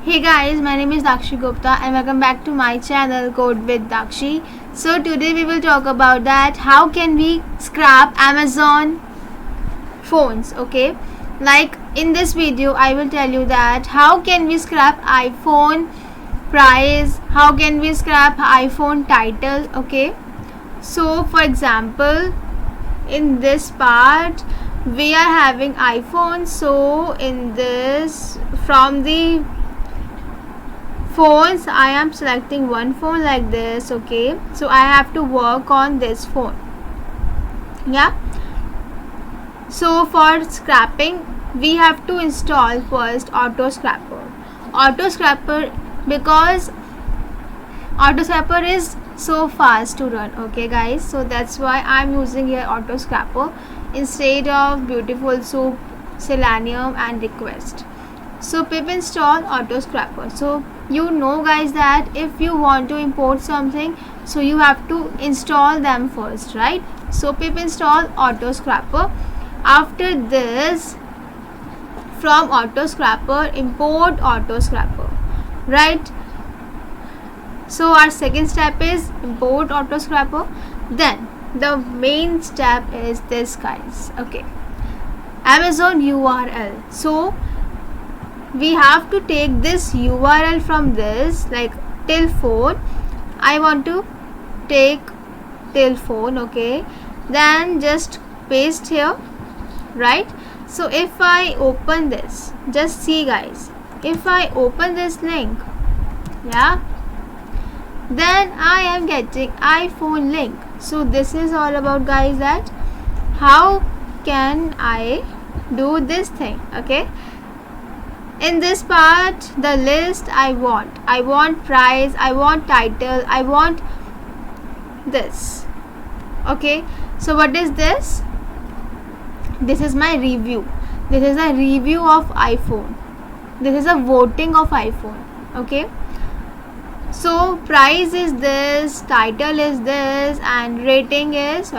Hey guys, my name is Dakshi Gupta and welcome back to my channel Code with Dakshi. So today we will talk about that how can we scrap Amazon phones, okay? Like in this video I will tell you that how can we scrap iPhone price, how can we scrap iPhone title, okay? So for example, in this part we are having iPhone, so in this from the phones I am selecting one phone like this, okay? So I have to work on this phone, yeah. So for scrapping we have to install first auto scrapper because auto scrapper is so fast to run, okay guys? So that's why I'm using here auto scrapper instead of Beautiful Soup, Selenium and Request. So pip install auto scrapper. So you know guys that if you want to import something, so you have to install them first, right? So pip install auto scrapper. After this, from auto scrapper import auto scrapper, right? So our second step is import auto scrapper. Then the main step is this guys, okay, Amazon URL. So we have to take this URL from this, like till phone. I want to take till phone, okay? Then just paste here, right? So if I open this, just see guys, if I open this link, yeah, then I am getting iPhone link. So this is all about guys that how can I do this thing, okay? In this part, the list I want price, I want title, I want this, okay? So what is this? This is my review. This is a review of iPhone. This is a voting of iPhone, okay? So price is this, title is this, and rating is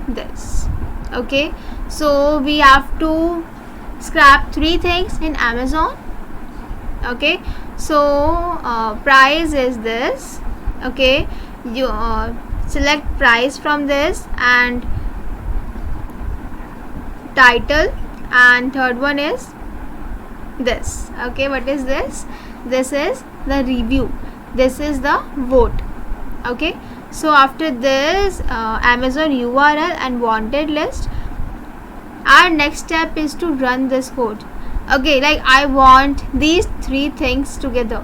this, okay? So we have to scrap three things in Amazon, okay? So price is this, okay? You select price from this, and title, and third one is this, okay? What is this? This is the review, this is the vote, okay? So after this Amazon URL and wanted list, our next step is to run this code, okay? Like I want these three things together.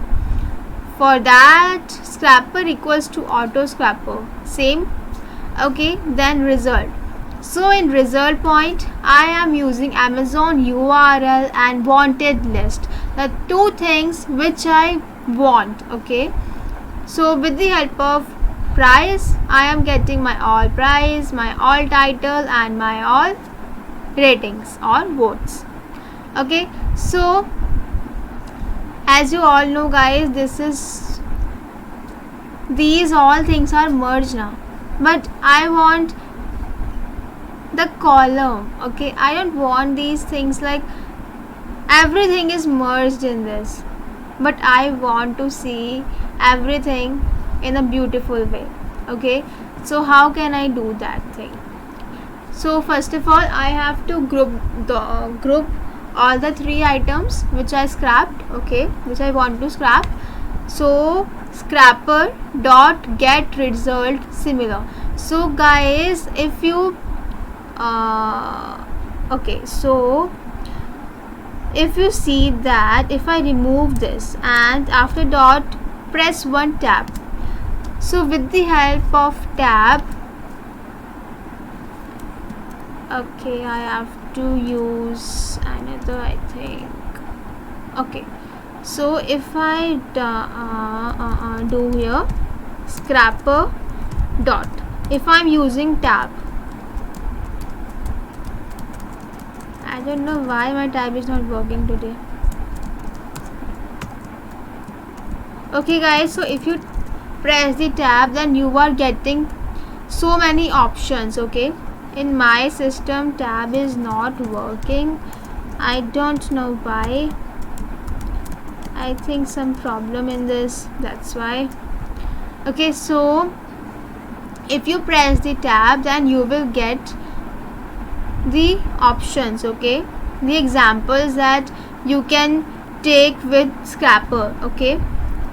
For that, scrapper equals to auto scrapper, same, okay? Then result. So in result point I am using Amazon URL and wanted list, the two things which I want, okay? So with the help of price I am getting my all price, my all title, and my all ratings or votes, okay? So as you all know guys, these all things are merged now, but I want the column, okay? I don't want these things like everything is merged in this, but I want to see everything in a beautiful way, okay? So how can I do that thing? So first of all I have to group all the three items which I scrapped, okay, which I want to scrap. So scrapper dot get result similar. So guys, if you okay, so if you see that if I remove this and after dot press one tab, so with the help of tab, okay, I have to use another, I think, okay. So if I do here scrapper dot, if I'm using tab, I don't know why my tab is not working today, okay guys. So if you press the tab, then you are getting so many options, okay? In my system tab is not working, I don't know why. I think some problem in this, that's why. Okay, so if you press the tab, then you will get the options, okay, the examples that you can take with Scrapper. Okay,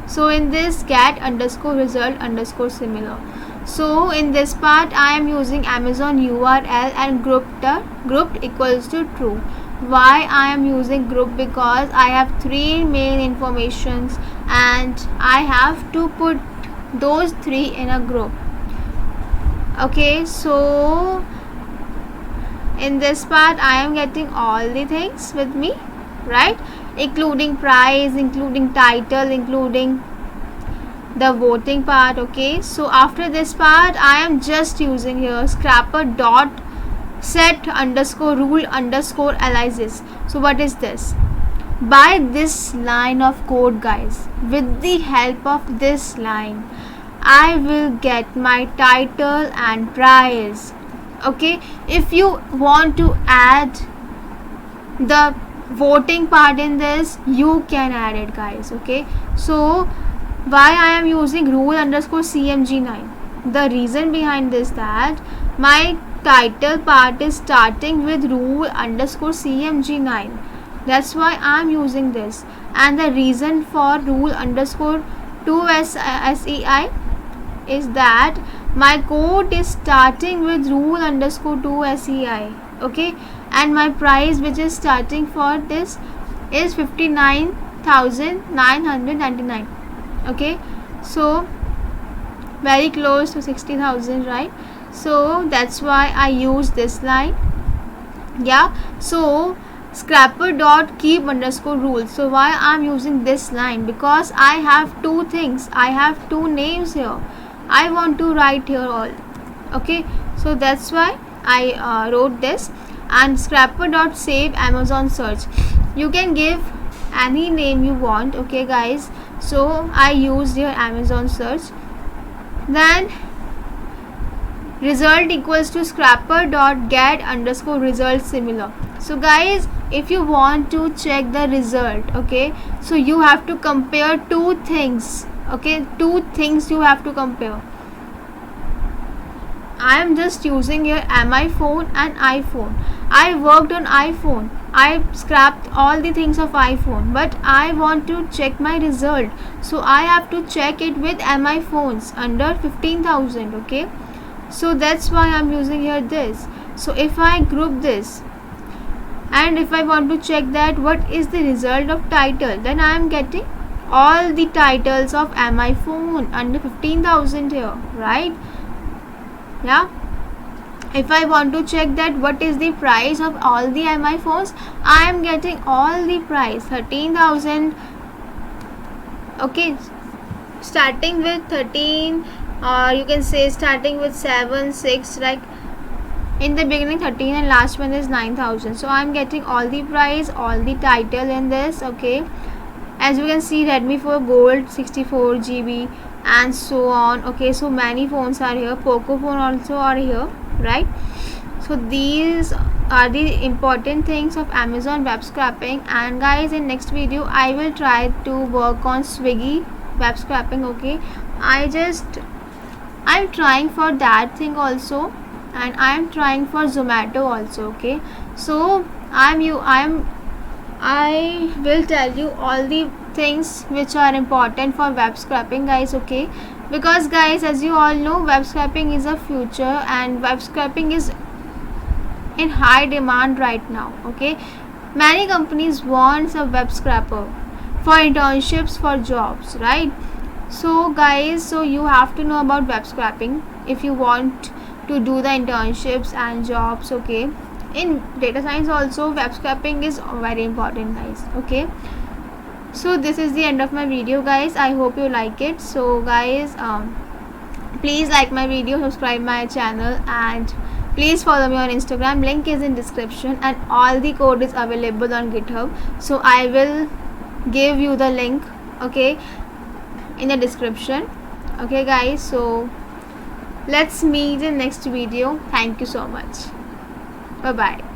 so in this get underscore result underscore similar, so in this part I am using Amazon URL and grouped equals to true. Why I am using group? Because I have three main informations and I have to put those three in a group. Okay, so in this part I am getting all the things with me, right, including price, including title, including the voting part. Okay, so after this part I am just using here Scrapper dot set underscore rule underscore analysis. So what is this? By this line of code, guys, with the help of this line I will get my title and price. Okay, if you want to add the voting part in this, you can add it, guys. Okay, so why I am using rule underscore cmg9? The reason behind this that my title part is starting with rule underscore cmg9. That's why I am using this. And the reason for rule underscore 2SEI is that my code is starting with rule underscore 2SEI. Okay, and my price which is starting for this is 59,999. Okay, so very close to 60,000, right? So that's why I use this line. Yeah, so Scrapper dot keep underscore rules. So why I'm using this line? Because I have two things, I have two names here, I want to write here all. Okay, so that's why I wrote this. And Scrapper dot save Amazon search, you can give any name you want. Okay guys, so I used here Amazon search. Then result equals to Scrapper dot get underscore result similar. So guys, if you want to check the result, okay, so you have to compare two things. Okay, two things you have to compare. I am just using here MI phone and iPhone. I worked on iPhone, I scrapped all the things of iPhone, but I want to check my result, so I have to check it with MI phones under 15,000. Okay, so that's why I'm using here this. So if I group this and if I want to check that what is the result of title, then I am getting all the titles of MI phone under 15,000 here, right? Yeah, if I want to check that what is the price of all the MI phones, I am getting all the price 13,000. Okay, starting with 13, or you can say starting with 7, 6, like in the beginning 13 and last one is 9,000. So I am getting all the price, all the title in this. Okay, as you can see Redmi 4 Gold 64 GB and so on. Okay, so many phones are here, Poco phone also are here, right? So these are the important things of Amazon web scraping. And guys, in next video I will try to work on Swiggy web scraping. Okay, I'm trying for that thing also, and I'm trying for Zomato also. Okay, so I will tell you all the things which are important for web scraping, guys. Okay, because guys, as you all know, web scraping is a future and web scraping is in high demand right now. Okay, many companies want a web scrapper for internships, for jobs, right? So guys, so you have to know about web scraping if you want to do the internships and jobs. Okay, in data science also web scraping is very important, guys. Okay, so this is the end of my video, guys. I hope you like it. So guys, please like my video, subscribe my channel, and please follow me on Instagram. Link is in description and all the code is available on GitHub, so I will give you the link, okay, in the description. Okay guys, so let's meet in next video. Thank you so much. Bye bye.